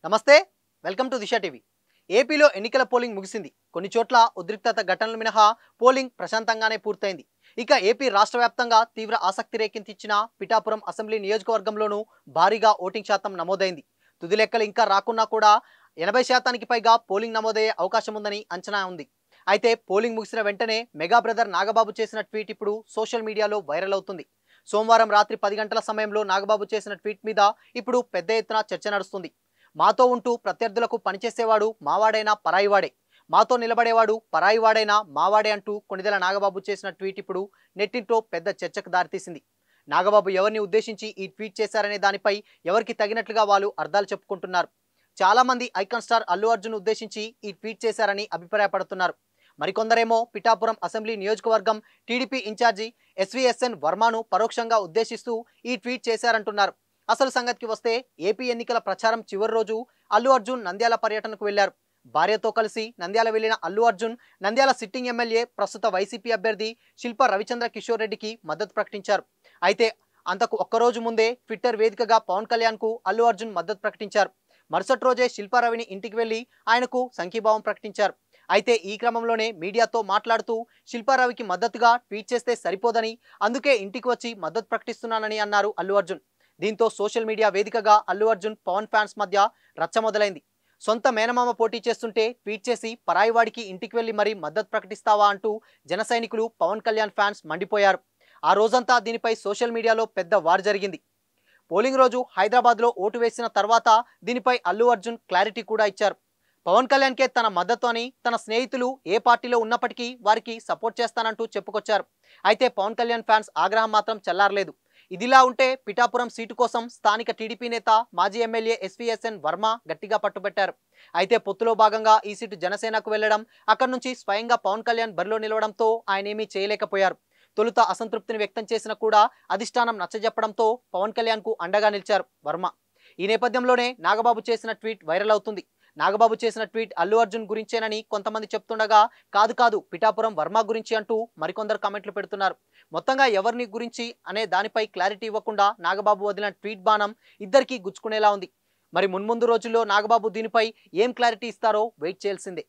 నమస్తే welcome to Disha TV ఏపీలో ఎన్నికల పోలింగ్ ముగిసింది. కొన్ని చోట్ల ఉద్రిక్తత ఘటనలు మినహా పోలింగ్ ప్రశాంతంగానే పూర్తయింది. ఇక ఏపీ రాష్ట్ర వ్యాప్తంగా తీవ్ర ఆసక్తి రేకెత్తించిన పిఠాపురం అసెంబ్లీ నియోజకవర్గంలోనూ భారీగా ఓటింగ్ శాతం నమోదైంది. తుది లెక్కలు ఇంకా రాకున్నా కూడా 80% పైగా పోలింగ్ నమోదయ్యే అవకాశం ఉందని అంచనా ఉంది. అయితే పోలింగ్ ముగిసిన వెంటనే మెగా బ్రదర్ నాగబాబు చేసిన ట్వీట్ ఇప్పుడు సోషల్ మీడియాలో వైరల్ అవుతుంది. సోమవారం రాత్రి 10 గంటల సమయంలో నాగబాబు చేసిన ట్వీట్ మీద ఇప్పుడు పెద్ద ఎత్తున చర్చ నడుస్తుంది. మాతో ఉంటూ ప్రత్యర్థులకు పనిచేసేవాడు మావాడైనా పరాయివాడే, మాతో నిలబడేవాడు పరాయివాడైనా మావాడే అంటూ కొణిదెల నాగబాబు చేసిన ట్వీట్ ఇప్పుడు నెట్టింట్లో పెద్ద చర్చకు దారితీసింది. నాగబాబు ఎవరిని ఉద్దేశించి ఈ ట్వీట్ చేశారనే దానిపై ఎవరికి తగినట్లుగా వాళ్ళు అర్థాలు చెప్పుకుంటున్నారు. చాలా మంది ఐకాన్ స్టార్ అల్లు అర్జున్ ఉద్దేశించి ఈ ట్వీట్ చేశారని అభిప్రాయపడుతున్నారు. మరికొందరేమో పిఠాపురం అసెంబ్లీ నియోజకవర్గం టీడీపీ ఇన్ఛార్జి ఎస్వీఎస్ఎన్ వర్మను పరోక్షంగా ఉద్దేశిస్తూ ఈ ట్వీట్ చేశారంటున్నారు. అసలు సంగతికి వస్తే ఏపీ ఎన్నికల ప్రచారం చివరి రోజు అల్లు అర్జున్ నంద్యాల పర్యటనకు వెళ్లారు. భార్యతో కలిసి నంద్యాల వెళ్లిన అల్లు అర్జున్ నంద్యాల సిట్టింగ్ ఎమ్మెల్యే ప్రస్తుత వైసీపీ అభ్యర్థి శిల్ప రవిచంద్ర కిషోర్ రెడ్డికి మద్దతు ప్రకటించారు. అయితే అంతకు ఒక్కరోజు ముందే ట్విట్టర్ వేదికగా పవన్ కళ్యాణ్ కు అల్లు అర్జున్ మద్దతు ప్రకటించారు. మరుసటి రోజే శిల్పారవిని ఇంటికి వెళ్లి ఆయనకు సంఘీభావం ప్రకటించారు. అయితే ఈ క్రమంలోనే మీడియాతో మాట్లాడుతూ శిల్పారవికి మద్దతుగా ట్వీట్ చేస్తే సరిపోదని, అందుకే ఇంటికి వచ్చి మద్దతు ప్రకటిస్తున్నానని అన్నారు అల్లు అర్జున్. దీంతో సోషల్ మీడియా వేదికగా అల్లు అర్జున్ పవన్ ఫ్యాన్స్ మధ్య రచ్చ మొదలైంది. సొంత మేనమామ పోటీ చేస్తుంటే ట్వీట్ చేసి పరాయివాడికి ఇంటికి వెళ్లి మరీ మద్దతు ప్రకటిస్తావా అంటూ జన సైనికులు పవన్ కళ్యాణ్ ఫ్యాన్స్ మండిపోయారు. ఆ రోజంతా దీనిపై సోషల్ మీడియాలో పెద్ద వార్ జరిగింది. పోలింగ్ రోజు హైదరాబాద్లో ఓటు వేసిన తర్వాత దీనిపై అల్లు అర్జున్ క్లారిటీ కూడా ఇచ్చారు. పవన్ కళ్యాణ్కే తన మద్దతు అని, తన స్నేహితులు ఏ పార్టీలో ఉన్నప్పటికీ వారికి సపోర్ట్ చేస్తానంటూ చెప్పుకొచ్చారు. అయితే పవన్ కళ్యాణ్ ఫ్యాన్స్ ఆగ్రహం మాత్రం చల్లారలేదు. ఇదిలా ఉంటే పిఠాపురం సీటు కోసం స్థానిక టీడీపీ నేత మాజీ ఎమ్మెల్యే ఎస్వీఎస్ఎన్ వర్మ గట్టిగా పట్టుబట్టారు. అయితే పొత్తులో భాగంగా ఈ సీటు జనసేనకు వెళ్లడం, అక్కడి నుంచి స్వయంగా పవన్ కళ్యాణ్ బరిలో నిలవడంతో ఆయనేమీ చేయలేకపోయారు. తొలుత అసంతృప్తిని వ్యక్తం చేసిన కూడా అధిష్టానం నచ్చజెప్పడంతో పవన్ కళ్యాణ్ కు అండగా నిలిచారు వర్మ. ఈ నేపథ్యంలోనే నాగబాబు చేసిన ట్వీట్ వైరల్ అవుతుంది. నాగబాబు చేసిన ట్వీట్ అల్లు అర్జున్ గురించేనని కొంతమంది చెప్తుండగా, కాదు పిఠాపురం వర్మ గురించి అంటూ మరికొందరు కామెంట్లు పెడుతున్నారు. మొత్తంగా ఎవరిని గురించి అనే దానిపై క్లారిటీ ఇవ్వకుండా నాగబాబు వదిలిన ట్వీట్ బాణం ఇద్దరికీ గుచ్చుకునేలా ఉంది. మరి మున్ముందు రోజుల్లో నాగబాబు దీనిపై ఏం క్లారిటీ ఇస్తారో వెయిట్ చేయాల్సిందే.